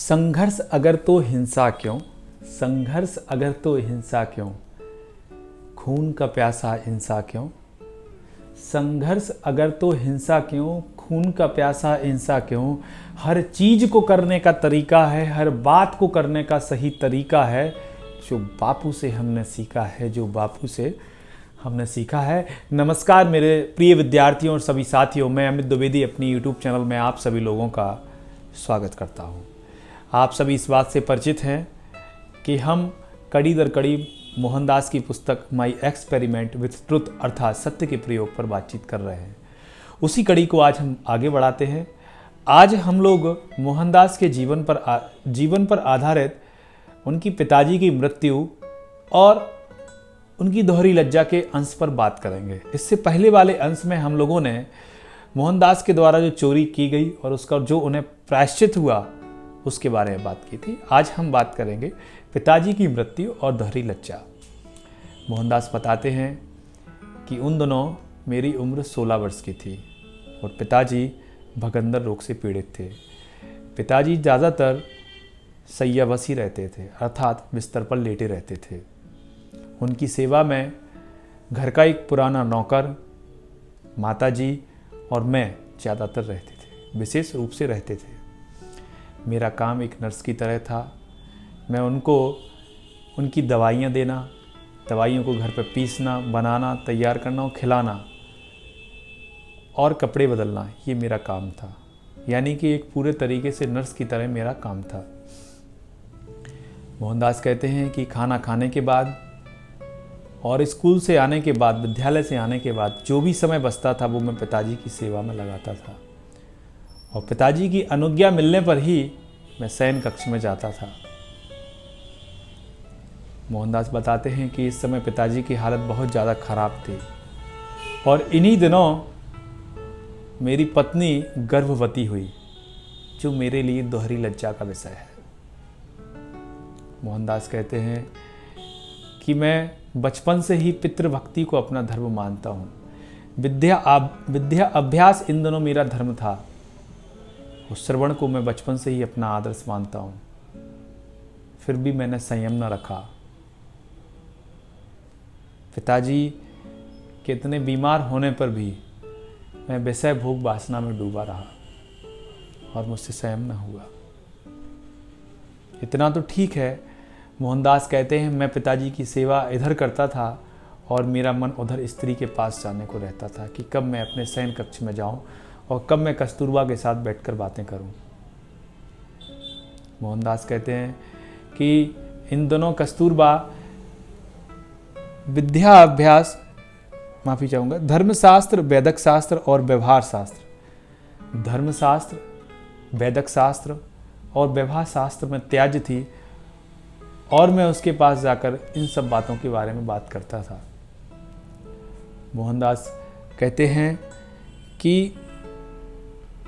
संघर्ष अगर तो हिंसा क्यों, संघर्ष अगर तो हिंसा क्यों, खून का प्यासा इंसा क्यों। संघर्ष अगर तो हिंसा क्यों, खून का प्यासा इंसा क्यों। हर चीज को करने का तरीका है, हर बात को करने का सही तरीका है, जो बापू से हमने सीखा है, जो बापू से हमने सीखा है। नमस्कार मेरे प्रिय विद्यार्थियों और सभी साथियों, मैं अमित द्विवेदी अपनी YouTube चैनल में आप सभी लोगों का स्वागत करता हूं। आप सभी इस बात से परिचित हैं कि हम कड़ी दर कड़ी मोहनदास की पुस्तक माई एक्सपेरिमेंट विथ ट्रुथ अर्थात सत्य के प्रयोग पर बातचीत कर रहे हैं। उसी कड़ी को आज हम आगे बढ़ाते हैं। आज हम लोग मोहनदास के जीवन पर आधारित उनकी पिताजी की मृत्यु और उनकी दोहरी लज्जा के अंश पर बात करेंगे। इससे पहले वाले अंश में हम लोगों ने मोहनदास के द्वारा जो चोरी की गई और उसका जो उन्हें प्रायश्चित हुआ उसके बारे में बात की थी। आज हम बात करेंगे पिताजी की मृत्यु और दोहरी लज्जा। मोहनदास बताते हैं कि उन दिनों मेरी उम्र 16 वर्ष की थी और पिताजी भगंदर रोग से पीड़ित थे। पिताजी ज़्यादातर शय्यावशी रहते थे, अर्थात बिस्तर पर लेटे रहते थे। उनकी सेवा में घर का एक पुराना नौकर, माताजी और मैं ज़्यादातर रहते थे, विशेष रूप से रहते थे। मेरा काम एक नर्स की तरह था। मैं उनको उनकी दवाइयाँ देना, दवाइयों को घर पर पीसना, बनाना, तैयार करना और खिलाना और कपड़े बदलना, ये मेरा काम था। यानी कि एक पूरे तरीके से नर्स की तरह मेरा काम था। मोहनदास कहते हैं कि खाना खाने के बाद और स्कूल से आने के बाद, विद्यालय से आने के बाद जो भी समय बचता था वो मैं पिताजी की सेवा में लगाता था और पिताजी की अनुज्ञा मिलने पर ही मैं शयन कक्ष में जाता था। मोहनदास बताते हैं कि इस समय पिताजी की हालत बहुत ज़्यादा खराब थी और इन्हीं दिनों मेरी पत्नी गर्भवती हुई, जो मेरे लिए दोहरी लज्जा का विषय है। मोहनदास कहते हैं कि मैं बचपन से ही पितृभक्ति को अपना धर्म मानता हूँ। विद्या अभ्यास इन दोनों मेरा धर्म था। उस श्रवण को मैं बचपन से ही अपना आदर्श मानता हूँ, फिर भी मैंने संयम न रखा। पिताजी के इतने बीमार होने पर भी मैं विषय भोग वासना में डूबा रहा और मुझसे संयम न हुआ। इतना तो ठीक है। मोहनदास कहते हैं मैं पिताजी की सेवा इधर करता था और मेरा मन उधर स्त्री के पास जाने को रहता था कि कब मैं अपने शयन कक्ष में जाऊं और कब मैं कस्तूरबा के साथ बैठकर बातें करूं। मोहनदास कहते हैं कि इन दोनों कस्तूरबा विद्या अभ्यास, माफ़ी चाहूँगा, धर्मशास्त्र, वैदिक शास्त्र और व्यवहार शास्त्र, धर्मशास्त्र, वैदिक शास्त्र और व्यवहार शास्त्र में त्याज्य थी और मैं उसके पास जाकर इन सब बातों के बारे में बात करता था। मोहनदास कहते हैं कि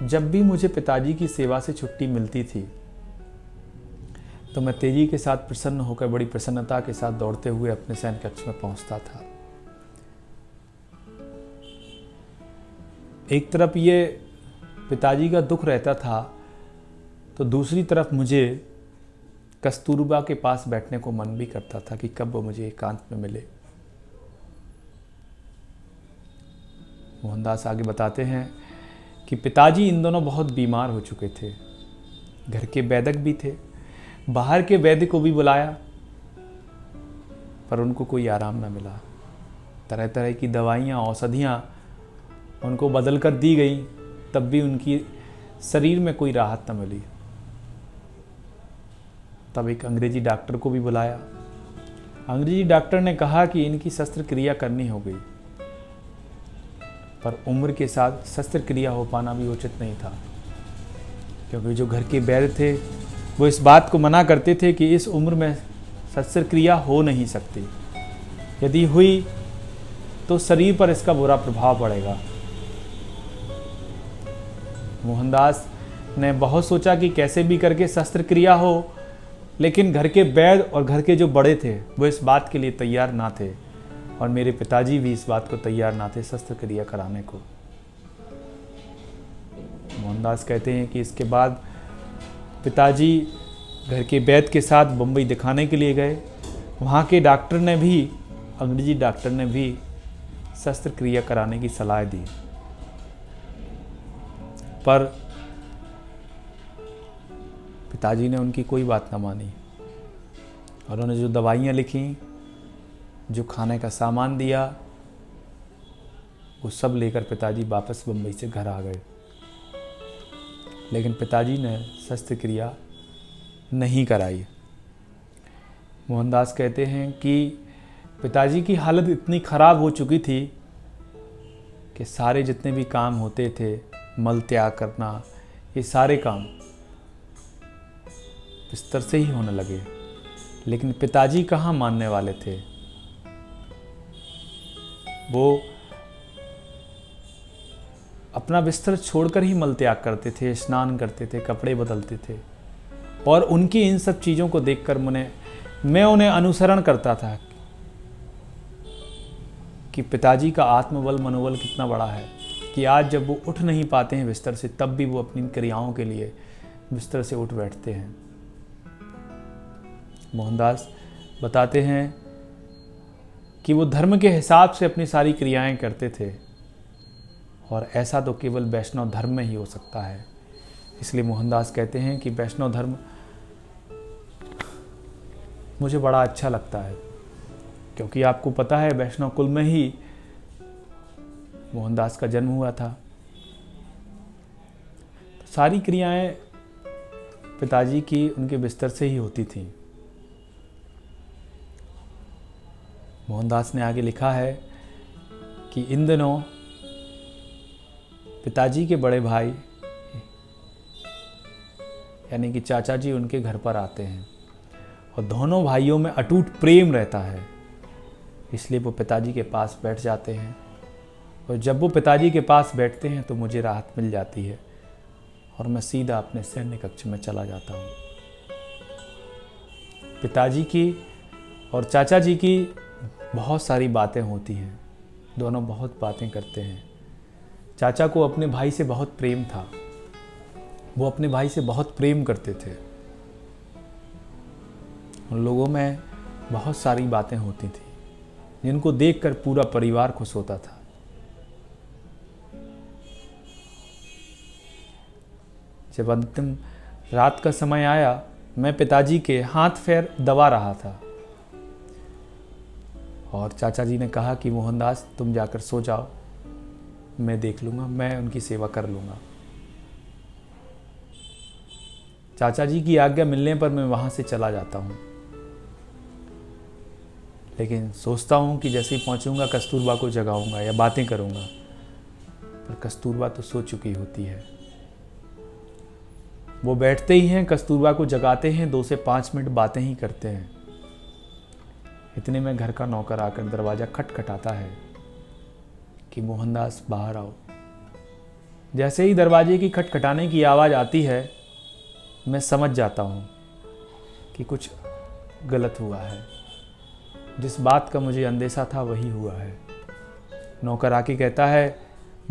जब भी मुझे पिताजी की सेवा से छुट्टी मिलती थी तो मैं तेजी के साथ प्रसन्न होकर, बड़ी प्रसन्नता के साथ दौड़ते हुए अपने शयन कक्ष में पहुंचता था। एक तरफ ये पिताजी का दुख रहता था तो दूसरी तरफ मुझे कस्तूरबा के पास बैठने को मन भी करता था कि कब वो मुझे एकांत में मिले। मोहनदास आगे बताते हैं कि पिताजी इन दोनों बहुत बीमार हो चुके थे। घर के वैदिक भी थे, बाहर के वैद्य को भी बुलाया पर उनको कोई आराम न मिला। तरह तरह की दवाइयाँ, औषधियाँ उनको बदल कर दी गई, तब भी उनकी शरीर में कोई राहत न मिली। तब एक अंग्रेजी डॉक्टर को भी बुलाया। अंग्रेजी डॉक्टर ने कहा कि इनकी शस्त्रक्रिया करनी हो गई, पर उम्र के साथ शस्त्रक्रिया हो पाना भी उचित नहीं था, क्योंकि जो घर के वैद्य थे वो इस बात को मना करते थे कि इस उम्र में शस्त्रक्रिया हो नहीं सकती। यदि हुई तो शरीर पर इसका बुरा प्रभाव पड़ेगा। मोहनदास ने बहुत सोचा कि कैसे भी करके शस्त्रक्रिया हो, लेकिन घर के वैद्य और घर के जो बड़े थे वो इस बात के लिए तैयार ना थे और मेरे पिताजी भी इस बात को तैयार ना थे शस्त्रक्रिया कराने को। मोहनदास कहते हैं कि इसके बाद पिताजी घर के वैद्य के साथ बम्बई दिखाने के लिए गए। वहाँ के डॉक्टर ने भी, अंग्रेजी डॉक्टर ने भी शस्त्रक्रिया कराने की सलाह दी, पर पिताजी ने उनकी कोई बात ना मानी और उन्होंने जो दवाइयाँ लिखी, जो खाने का सामान दिया, वो सब लेकर पिताजी वापस बम्बई से घर आ गए। लेकिन पिताजी ने शस्त्रक्रिया नहीं कराई। मोहनदास कहते हैं कि पिताजी की हालत इतनी ख़राब हो चुकी थी कि सारे जितने भी काम होते थे, मल त्याग करना, ये सारे काम बिस्तर से ही होने लगे। लेकिन पिताजी कहाँ मानने वाले थे। वो अपना बिस्तर छोड़कर ही मल त्याग करते थे, स्नान करते थे, कपड़े बदलते थे। और उनकी इन सब चीज़ों को देखकर मैं उन्हें अनुसरण करता था कि पिताजी का आत्मबल, मनोबल कितना बड़ा है कि आज जब वो उठ नहीं पाते हैं बिस्तर से, तब भी वो अपनी क्रियाओं के लिए बिस्तर से उठ बैठते हैं। मोहनदास बताते हैं कि वो धर्म के हिसाब से अपनी सारी क्रियाएं करते थे और ऐसा तो केवल वैष्णव धर्म में ही हो सकता है। इसलिए मोहनदास कहते हैं कि वैष्णव धर्म मुझे बड़ा अच्छा लगता है, क्योंकि आपको पता है वैष्णव कुल में ही मोहनदास का जन्म हुआ था। तो सारी क्रियाएं पिताजी की उनके बिस्तर से ही होती थीं। मोहनदास ने आगे लिखा है कि इन दिनों पिताजी के बड़े भाई यानी कि चाचा जी उनके घर पर आते हैं और दोनों भाइयों में अटूट प्रेम रहता है। इसलिए वो पिताजी के पास बैठ जाते हैं और जब वो पिताजी के पास बैठते हैं तो मुझे राहत मिल जाती है और मैं सीधा अपने सैन्य कक्ष में चला जाता हूँ। पिताजी की और चाचा जी की बहुत सारी बातें होती हैं, दोनों बहुत बातें करते हैं। चाचा को अपने भाई से बहुत प्रेम था, वो अपने भाई से बहुत प्रेम करते थे। उन लोगों में बहुत सारी बातें होती थी जिनको देखकर पूरा परिवार खुश होता था। जब अंतिम रात का समय आया, मैं पिताजी के हाथ पैर दबा रहा था और चाचा जी ने कहा कि मोहनदास तुम जाकर सो जाओ, मैं देख लूँगा, मैं उनकी सेवा कर लूँगा। चाचा जी की आज्ञा मिलने पर मैं वहाँ से चला जाता हूँ, लेकिन सोचता हूँ कि जैसे ही पहुँचूँगा कस्तूरबा को जगाऊँगा या बातें करूँगा, पर कस्तूरबा तो सो चुकी होती है। वो बैठते ही हैं, कस्तूरबा को जगाते हैं, 2 से 5 मिनट बातें ही करते हैं। इतने में घर का नौकर आकर दरवाज़ा खटखटाता है कि मोहनदास बाहर आओ। जैसे ही दरवाजे की खटखटाने की आवाज़ आती है, मैं समझ जाता हूँ कि कुछ गलत हुआ है। जिस बात का मुझे अंदेशा था वही हुआ है। नौकर आके कहता है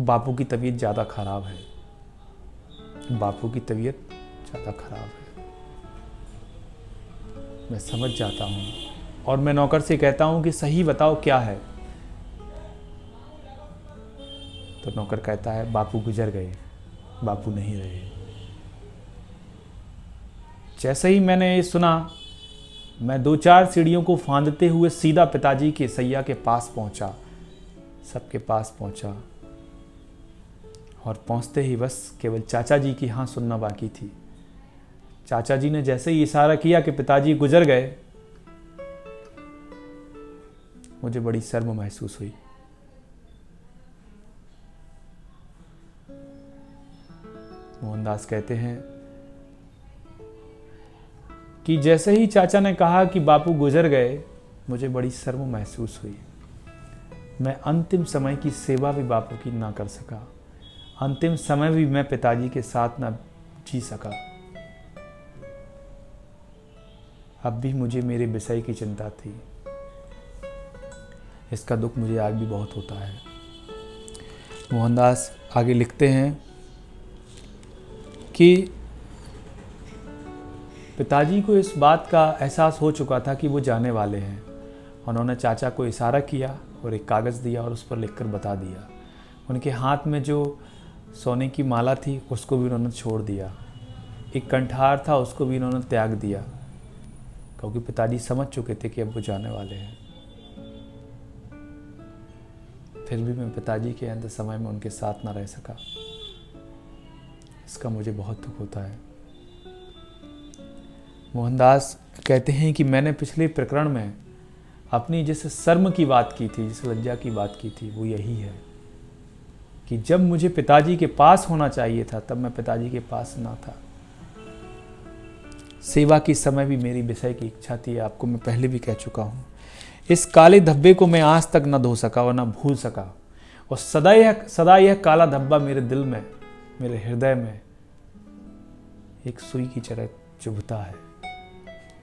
बापू की तबीयत ज़्यादा ख़राब है, बापू की तबीयत ज़्यादा ख़राब है। मैं समझ जाता हूँ और मैं नौकर से कहता हूँ कि सही बताओ क्या है। तो नौकर कहता है बापू गुजर गए, बापू नहीं रहे। जैसे ही मैंने ये सुना, मैं 2-4 सीढ़ियों को फांदते हुए सीधा पिताजी के सैया के पास पहुंचा, सबके पास पहुंचा और पहुंचते ही बस केवल चाचा जी की हाँ सुनना बाकी थी। चाचा जी ने जैसे ही इशारा किया कि पिताजी गुजर गए, मुझे बड़ी शर्म महसूस हुई। मोहनदास कहते हैं कि जैसे ही चाचा ने कहा कि बापू गुजर गए, मुझे बड़ी शर्म महसूस हुई। मैं अंतिम समय की सेवा भी बापू की ना कर सका, अंतिम समय भी मैं पिताजी के साथ ना जी सका। अब भी मुझे मेरे विषय की चिंता थी। इसका दुख मुझे आज भी बहुत होता है। मोहनदास आगे लिखते हैं कि पिताजी को इस बात का एहसास हो चुका था कि वो जाने वाले हैं। उन्होंने चाचा को इशारा किया और एक कागज़ दिया और उस पर लिखकर बता दिया। उनके हाथ में जो सोने की माला थी उसको भी उन्होंने छोड़ दिया। एक कंठार था उसको भी उन्होंने त्याग दिया, क्योंकि पिताजी समझ चुके थे कि अब वो जाने वाले हैं। फिर भी मैं पिताजी के अंत समय में उनके साथ ना रह सका। इसका मुझे बहुत दुख होता है। मोहनदास कहते हैं कि मैंने पिछले प्रकरण में अपनी जिस शर्म की बात की थी, जिस लज्जा की बात की थी, वो यही है कि जब मुझे पिताजी के पास होना चाहिए था तब मैं पिताजी के पास ना था। सेवा की समय भी मेरी विषय की इच्छा थी, आपको मैं पहले भी कह चुका हूँ। इस काले धब्बे को मैं आज तक न धो सका और न भूल सका, और सदा यह काला धब्बा मेरे दिल में, मेरे हृदय में एक सुई की तरह चुभता है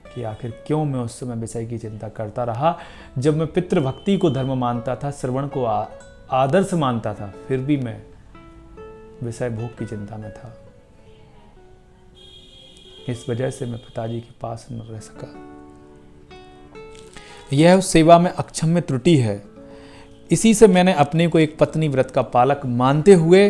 कि आखिर क्यों मैं उस समय विषय की चिंता करता रहा। जब मैं पितृभक्ति को धर्म मानता था, श्रवण को आदर्श मानता था, फिर भी मैं विषय भोग की चिंता में था। इस वजह से मैं पिताजी के पास न रह सका। यह उस सेवा में अक्षम्य त्रुटि है। इसी से मैंने अपने को एक पत्नी व्रत का पालक मानते हुए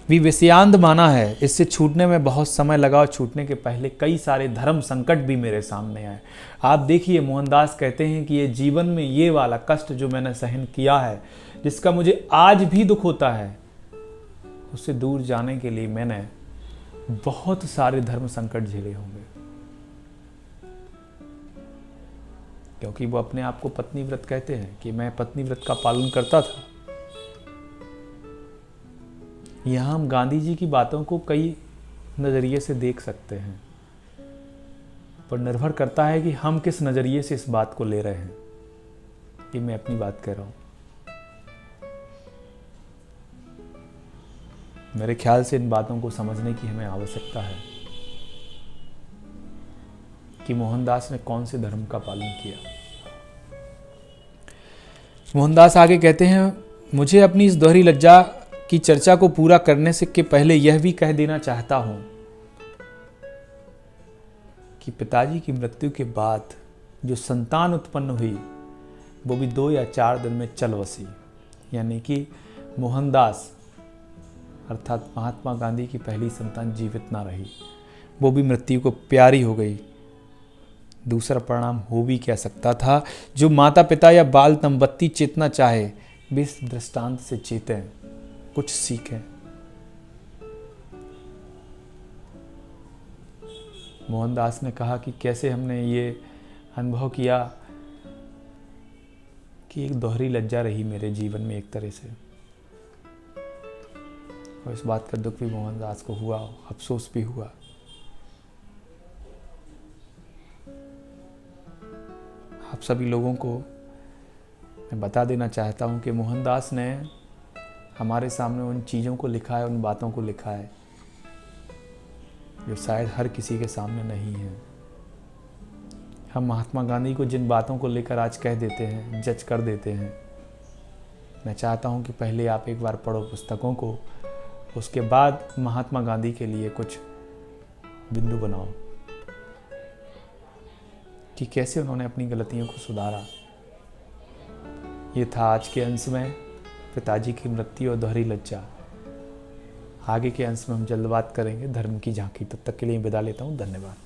भी विषयांध माना है। इससे छूटने में बहुत समय लगा और छूटने के पहले कई सारे धर्म संकट भी मेरे सामने आए। आप देखिए, मोहनदास कहते हैं कि ये जीवन में ये वाला कष्ट जो मैंने सहन किया है, जिसका मुझे आज भी दुख होता है, उससे दूर जाने के लिए मैंने बहुत सारे धर्म संकट झेले होंगे। क्योंकि वो अपने आप को पत्नी व्रत कहते हैं कि मैं पत्नी व्रत का पालन करता था। यहां हम गांधी जी की बातों को कई नजरिए से देख सकते हैं, पर निर्भर करता है कि हम किस नजरिए से इस बात को ले रहे हैं। ये मैं अपनी बात कह रहा हूं। मेरे ख्याल से इन बातों को समझने की हमें आवश्यकता है कि मोहनदास ने कौन से धर्म का पालन किया। मोहनदास आगे कहते हैं, मुझे अपनी इस दोहरी लज्जा की चर्चा को पूरा करने से के पहले यह भी कह देना चाहता हूं कि पिताजी की मृत्यु के बाद जो संतान उत्पन्न हुई वो भी 2 या 4 दिन में चल बसी। यानी कि मोहनदास अर्थात महात्मा गांधी की पहली संतान जीवित ना रही, वो भी मृत्यु को प्यारी हो गई। दूसरा परिणाम हो भी क्या सकता था। जो माता पिता या बाल दंपत्ति चेतना चाहे वे इस दृष्टांत से चेतें, कुछ सीखें। मोहनदास ने कहा कि कैसे हमने ये अनुभव किया कि एक दोहरी लज्जा रही मेरे जीवन में एक तरह से, और इस बात का दुख भी मोहनदास को हुआ, अफसोस भी हुआ। आप सभी लोगों को मैं बता देना चाहता हूं कि मोहनदास ने हमारे सामने उन चीज़ों को लिखा है, उन बातों को लिखा है जो शायद हर किसी के सामने नहीं है। हम महात्मा गांधी को जिन बातों को लेकर आज कह देते हैं, जज कर देते हैं, मैं चाहता हूं कि पहले आप एक बार पढ़ो पुस्तकों को, उसके बाद महात्मा गांधी के लिए कुछ बिंदु बनाओ कि कैसे उन्होंने अपनी गलतियों को सुधारा। ये था आज के अंश में पिताजी की मृत्यु और दोहरी लज्जा। आगे के अंश में हम जल्द बात करेंगे धर्म की झांकी। तब तक के लिए विदा लेता हूँ। धन्यवाद।